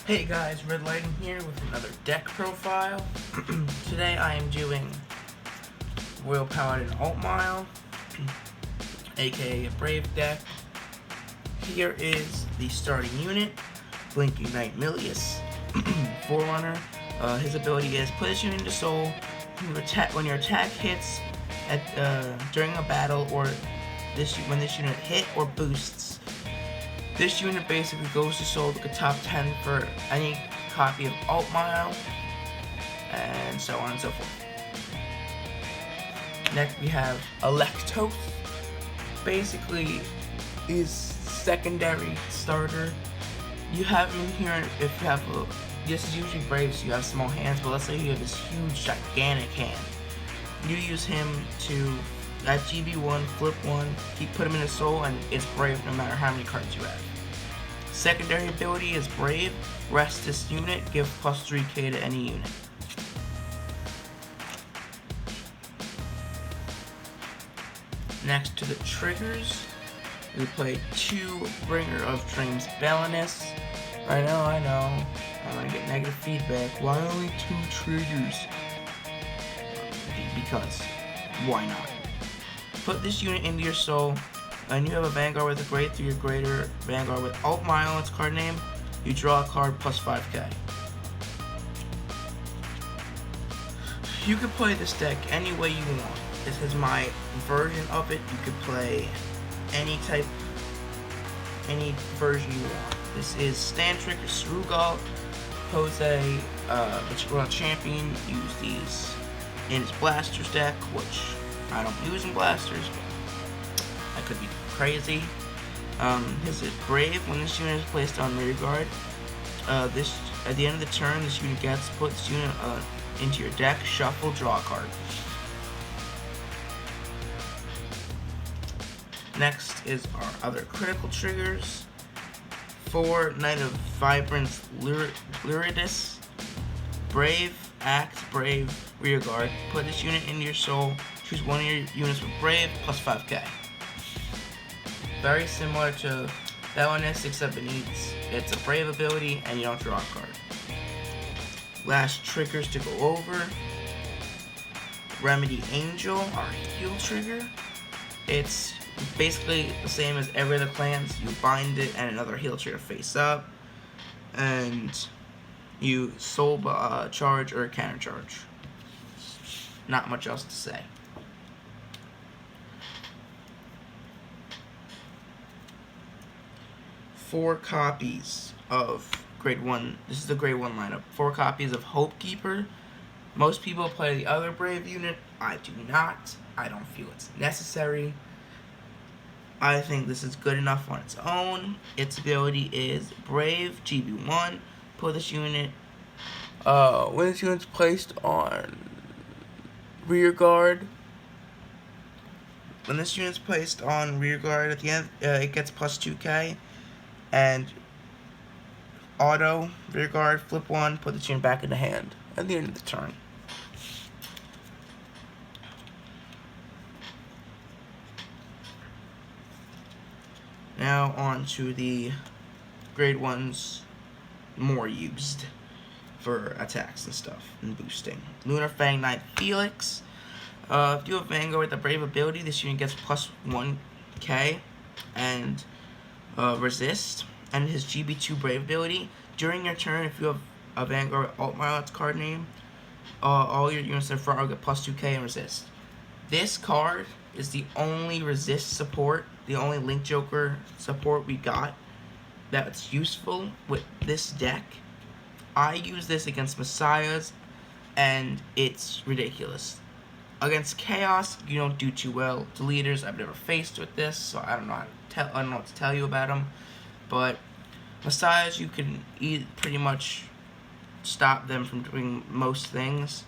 Hey guys, Red Lighting here with another deck profile. Today I am doing Royal Paladin Altmile, aka a Brave deck. Here is the starting unit, Blinking Knight Milius, Forerunner. His ability is put this unit into soul when your attack hits during a battle or when this unit hit or boosts. This unit basically goes to soul like a top 10 for any copy of Altmile, and so on and so forth. Next we have Electos. Basically, is secondary starter. You have him here if you have this is usually Brave, so you have small hands, but let's say you have this huge, gigantic hand. You use him to at GB1, flip 1, put him in a soul, and it's Brave no matter how many cards you have. Secondary ability is Brave. Rest this unit, give plus 3k to any unit. Next to the triggers, we play 2 Bringer of Dreams Baliness. I know, I'm gonna get negative feedback. Why only 2 triggers? Because, why not? Put this unit into your soul, and you have a Vanguard with a grade 3 or greater Vanguard with Altmile, its card name. You draw a card plus 5k. You could play this deck any way you want. This is my version of it. You could play any version you want. This is Stantric or Srugal. Jose, the World Champion, used these in his Blasters deck, which I don't use in Blasters, but I could be crazy. His is Brave. When this unit is placed on rear guard, at the end of the turn, this unit gets put this unit into your deck, shuffle, draw a card. Next is our other critical triggers. 4 Knight of Vibrance Lyridus. Brave, act, Brave, rear guard. Put this unit into your soul. Choose one of your units with Brave, plus 5k. Very similar to Baliness, except it's a Brave ability and you don't draw a card. Last triggers to go over. Remedy Angel, our heal trigger. It's basically the same as every other clans. You bind it and another heal trigger face up, and you soul charge or counter charge. Not much else to say. Four copies of grade 1. This is the grade 1 lineup. 4 copies of Hopekeeper. Most people play the other Brave unit. I do not. I don't feel it's necessary. I think this is good enough on its own. Its ability is Brave, GB1. Put this unit, when this unit's placed on rear guard. When this unit's placed on rear guard, at the end, it gets plus 2k. And auto, rear guard, flip 1, put this unit back in the hand at the end of the turn. Now on to the grade 1s more used for attacks and stuff and boosting. Lunar Fang Knight Felix. If you have Vanguard with the Brave ability, this unit gets plus 1k and resist. And his GB2 Brave ability, during your turn, if you have a Vanguard with Altmile, its card name, all your units in front will get plus 2k and resist. This card is the only resist support, the only Link Joker support we got that's useful with this deck. I use this against Messiahs, and it's ridiculous. Against Chaos, you don't do too well. Deleters, I've never faced with this, so I don't know what to tell you about them. But Messiahs, you can pretty much stop them from doing most things.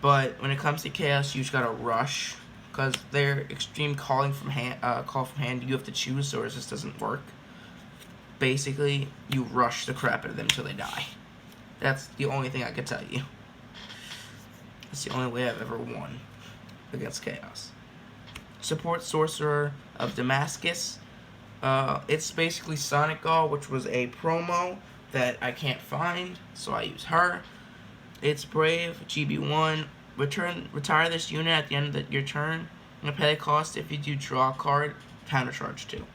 But when it comes to Chaos, you just gotta rush, because their extreme call from hand, you have to choose, so it just doesn't work. Basically, you rush the crap out of them until they die. That's the only thing I can tell you. That's the only way I've ever won against Chaos. Support Sorcerer of Damascus. It's basically Sonic Gall, which was a promo that I can't find, so I use her. It's Brave, GB1. Retire this unit at the end of your turn. And pay the cost if you do draw a card, counter charge 2.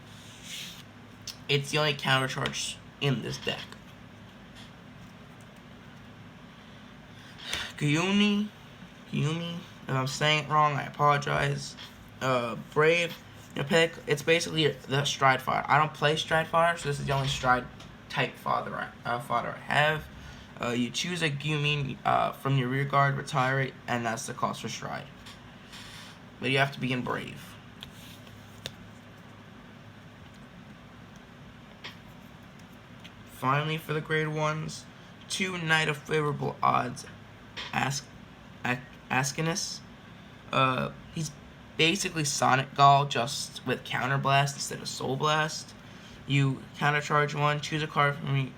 It's the only counter charge in this deck. Gyumi, if I'm saying it wrong, I apologize. Brave, it's basically the Stride Fodder. I don't play Stride Fodder, so this is the only Stride type fodder I have. You choose a Gyumi from your rear guard, retire it, and that's the cost for Stride. But you have to be in Brave. Finally, for the grade 1s, 2 Knight of Favorable Odds, Askinus. He's basically Sonic Gall, just with Counter Blast instead of Soul Blast. You counter charge 1, choose a card from your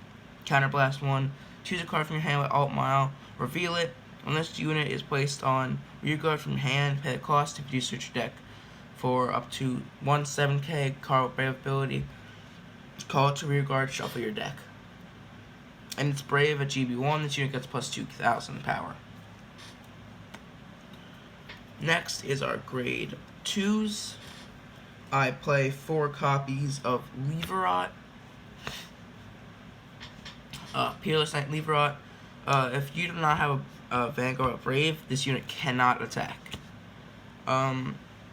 Counter Blast 1, choose a card from your hand with Altmile, reveal it. When this unit is placed on rear guard from your hand, pay the cost if you search your deck for up to 1 7k card with Brave ability. Call it to rear guard, shuffle your deck. And it's Brave at GB1, this unit gets plus 2,000 power. Next is our grade 2s. I play 4 copies of Leverot. Peerless Knight Leverot. If you do not have a Vanguard or Brave, this unit cannot attack.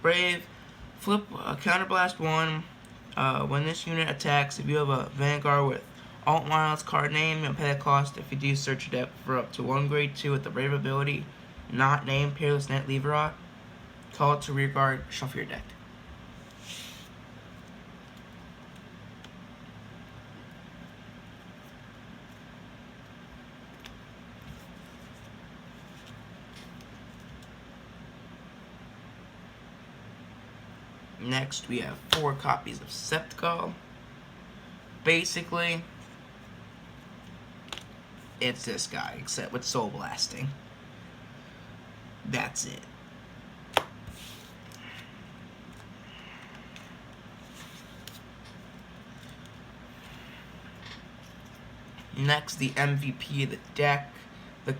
Brave, flip Counterblast 1. When this unit attacks, if you have a Vanguard with Altmile's card name, you'll pay the cost if you do search your deck for up to 1 grade 2 with the Brave ability, not named Peerless Knight Leverot. Call it to rear guard, shuffle your deck. Next, we have 4 copies of Septgall. Basically, it's this guy, except with Soul Blasting. That's it. Next, the MVP of the deck. The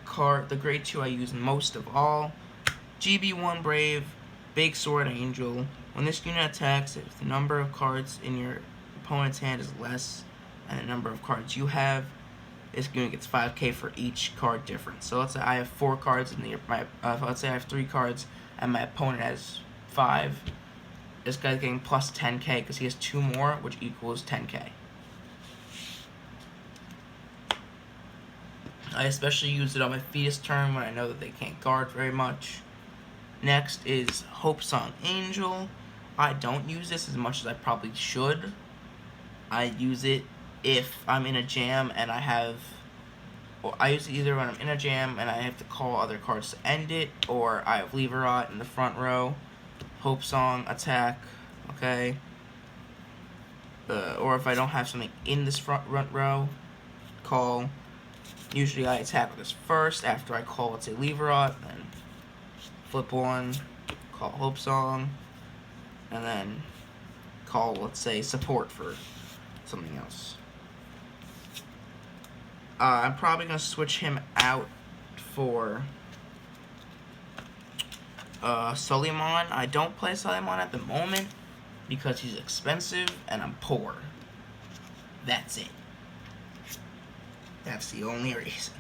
grade 2 I use most of all. GB1 Brave, Big Sword Angel. When this unit attacks, if the number of cards in your opponent's hand is less than the number of cards you have, this unit gets 5k for each card difference. So let's say I have 4 cards in let's say I have 3 cards and my opponent has 5. This guy's getting plus 10k because he has 2 more, which equals 10k. I especially use it on my Fetus turn when I know that they can't guard very much. Next is Hope Song Angel. I don't use this as much as I probably should. I use it if I'm in a jam and I use it either when I'm in a jam and I have to call other cards to end it, or I have Leverot in the front row, Hope Song, attack, okay? Or if I don't have something in this front row, call. Usually I attack with this first after I call, let's say, Leverot, then flip 1, call Hope Song, and then call, let's say, support for something else. I'm probably going to switch him out for Suleiman. I don't play Suleiman at the moment because he's expensive and I'm poor. That's it. That's the only reason.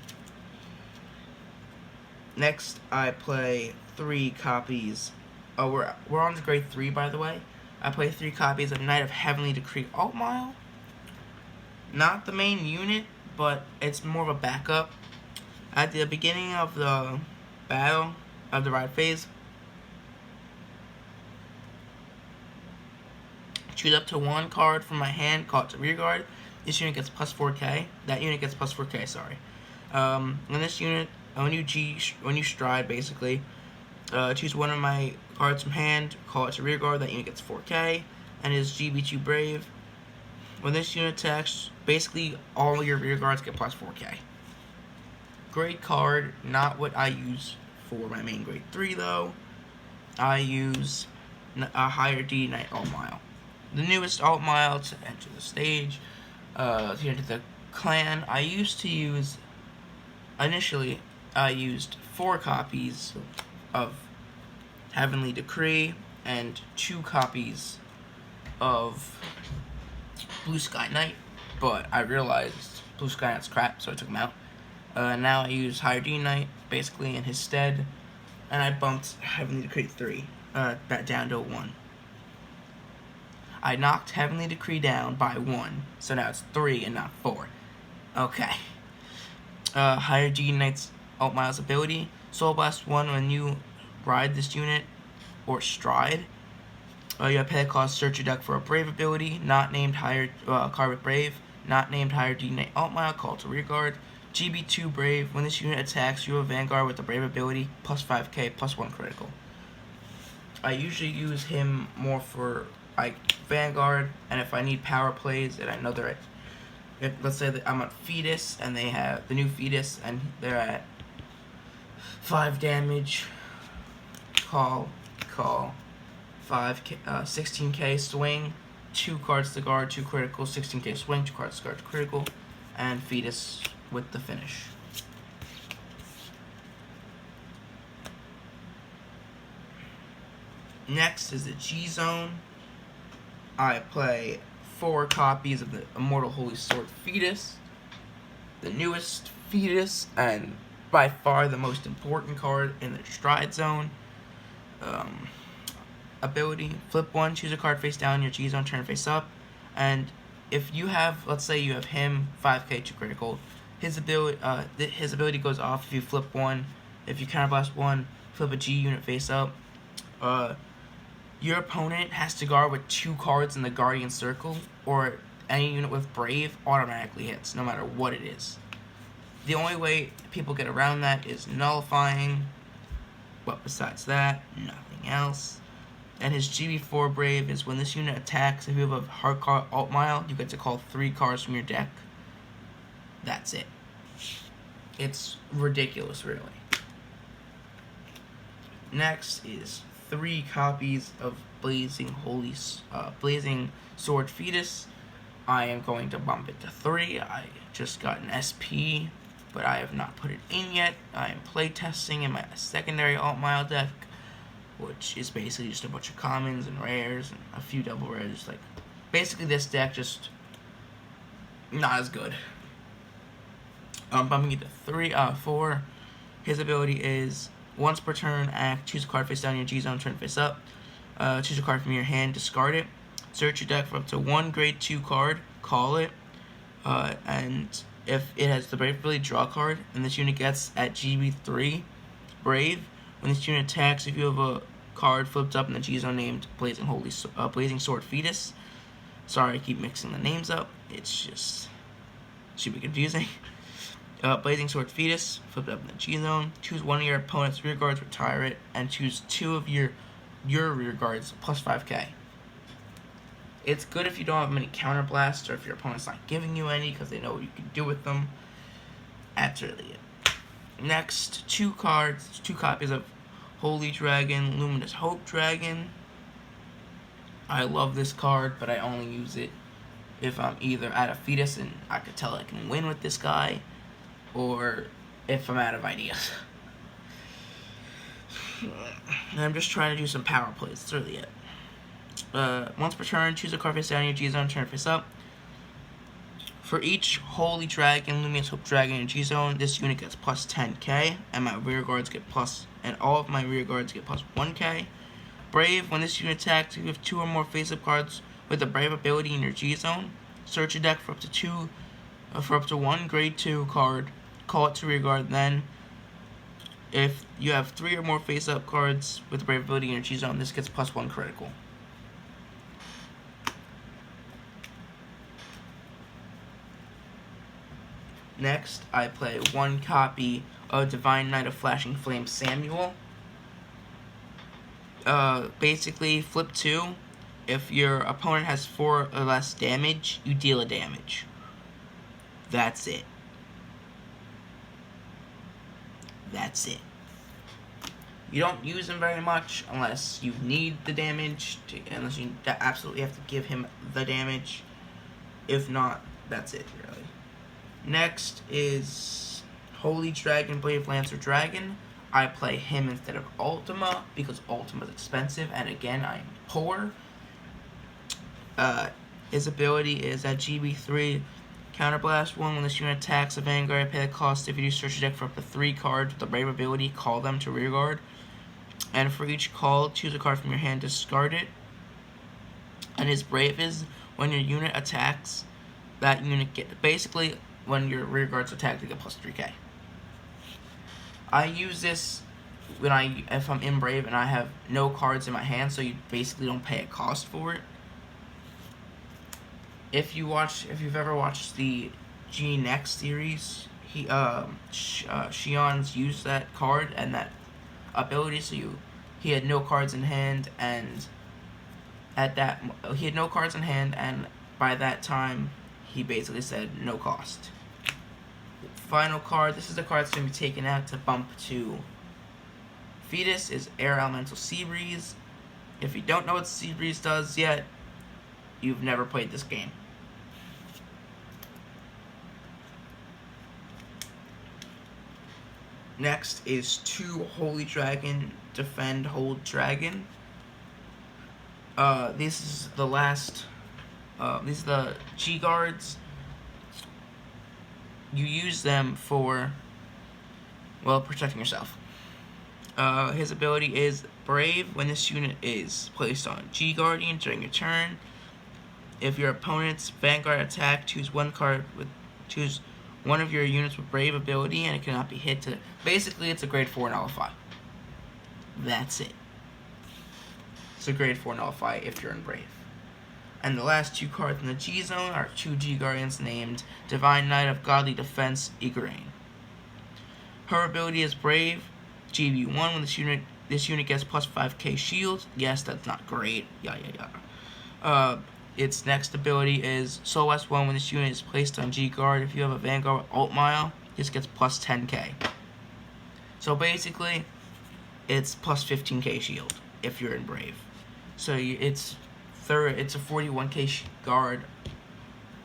Next, I play 3 copies. Oh, we're on to grade 3, by the way. I play 3 copies of Knight of Heavenly Decree Altmile. Not the main unit, but it's more of a backup. At the beginning of the battle, of the ride phase, choose up to 1 card from my hand, call it to rear guard. This unit gets plus 4k. That unit gets plus 4k, sorry. When this unit, when you stride, basically, choose one of my cards from hand, call it to rear guard. That unit gets 4k, and is GB2 Brave. When this unit attacks, basically all your rear guards get plus 4k. Great card, not what I use for my main grade 3 though. I use a higher D Knight Altmile. The newest Altmile to enter the stage, to enter the clan, initially, I used 4 copies of Heavenly Decree and 2 copies of Blue Sky Knight, but I realized Blue Sky Knight's crap, so I took him out. Now I use Higher D Knight, basically, in his stead, and I bumped Heavenly Decree 3 back down to 1. I knocked Heavenly Decree down by 1, so now it's 3 and not 4. Okay. Higher D Knight's Altmile's ability. Soul Blast 1 when you ride this unit or stride. You have pay the cost, search your deck for a Brave ability, not named higher card with Brave, not named Higher D Knight Altmile, call to rearguard. GB2 Brave, when this unit attacks, you have Vanguard with the Brave ability, plus 5k, plus 1 critical. I usually use him more for Vanguard, and if I need power plays, and I know they're at, let's say that I'm on Fetus, and they have the new Fetus, and they're at 5 damage, call, 5k, 16k swing, 2 cards to guard, 2 critical, 16k swing, 2 cards to guard, 2 critical, and Fetus with the finish. Next is the G-Zone. I play 4 copies of the Immortal Holy Sword Fetus, the newest Fetus, and by far the most important card in the Stride Zone. Ability, flip 1, choose a card face down in your G-Zone, turn face up, and if you have, let's say you have him, 5k, 2 critical, his ability goes off if you flip 1, if you counterblast 1, flip a G unit face up. Your opponent has to guard with 2 cards in the Guardian Circle, or any unit with Brave automatically hits, no matter what it is. The only way people get around that is nullifying, but besides that, nothing else. And his GB4 Brave is when this unit attacks, if you have a hard card Altmile, you get to call 3 cards from your deck. That's it. It's ridiculous, really. Next is 3 copies of Blazing Sword Fetus. I am going to bump it to 3. I just got an SP, but I have not put it in yet. I am playtesting in my secondary Altmile deck, which is basically just a bunch of commons and rares and a few double rares. Like, basically this deck just not as good. I'm bumping it to 4. His ability is once per turn, act, choose a card face down in your G-Zone, turn face up. Choose a card from your hand, discard it. Search your deck for up to 1 grade 2 card, call it. And if it has the Brave ability, draw a card. And this unit gets at GB3 Brave. When this unit attacks, if you have a card flipped up in the G-Zone named Blazing Sword Fetus. Sorry, I keep mixing the names up. It's just should be confusing. Blazing Sword Fetus, flip it up in the G-Zone. Choose 1 of your opponent's rear guards, retire it, and choose 2 of your rear guards, plus 5k. It's good if you don't have many counterblasts, or if your opponent's not giving you any, because they know what you can do with them. That's really it. Next, 2 copies of Holy Dragon, Luminous Hope Dragon. I love this card, but I only use it if I'm either at a Fetus and I could tell I can win with this guy, or if I'm out of ideas. And I'm just trying to do some power plays. That's really it. Once per turn, choose a card face down in your G-Zone, turn face up. For each Holy Dragon, Luminous Hope Dragon in G-Zone, this unit gets plus 10k, and my rear guards get and all of my rear guards get plus 1k. Brave, when this unit attacks, if you have 2 or more face-up cards with the Brave ability in your G-Zone, search your deck for up to 1 grade 2 card, call it to rear guard, then if you have 3 or more face-up cards with the Brave ability in your G-Zone, this gets plus 1 critical. Next, I play 1 copy of Divine Knight of Flashing Flame Samuel. Basically, flip 2. If your opponent has 4 or less damage, you deal a damage. That's it. That's it. You don't use him very much unless you need the damage, unless you absolutely have to give him the damage. If not, that's it, really. Next is Holy Dragon, Brave Lancer Dragon. I play him instead of Ultima because Ultima is expensive, and again, I'm poor. His ability is at GB3, Counterblast 1. When this unit attacks a Vanguard, pay the cost. If you do search your deck for up to 3 cards with the Brave ability, call them to rearguard. And for each call, choose a card from your hand, discard it. And his Brave is when your unit attacks, that unit basically when your rearguards attack, they get plus 3k. I use this if I'm in Brave and I have no cards in my hand, so you basically don't pay a cost for it. If you've ever watched the G Next series, Shion's used that card and that ability, so he had no cards in hand, and he had no cards in hand, and by that time he basically said no cost. Final card, this is the card that's going to be taken out to bump to Fetus, is Air Elemental Sea Breeze. If you don't know what Sea Breeze does yet, you've never played this game. Next is 2 Holy Dragon, Defend, Hold Dragon. This is the last, these are the G-Guards. You use them for, well, protecting yourself. His ability is Brave. When this unit is placed on G-Guardian during your turn, if your opponent's Vanguard attack, choose one of your units with Brave ability, and it cannot be hit to... Basically, it's a grade 4 nullify. That's it. It's a grade 4 nullify if you're in Brave. And the last 2 cards in the G zone are 2 G-Guardians named Divine Knight of Godly Defense, Igarain. Her ability is Brave, GB1. When this unit gets plus 5k shield. Yes, that's not great. Its next ability is Soul West 1. When this unit is placed on G-Guard, if you have a Vanguard with Altmile, this gets plus 10k. So basically, it's plus 15k shield if you're in Brave. So it's a 41k guard,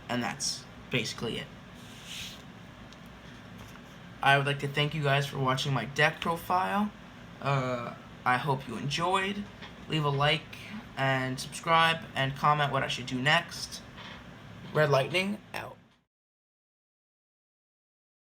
and that's basically it. I would like to thank you guys for watching my deck profile. I hope you enjoyed. Leave a like and subscribe and comment what I should do next. Red Lightning out.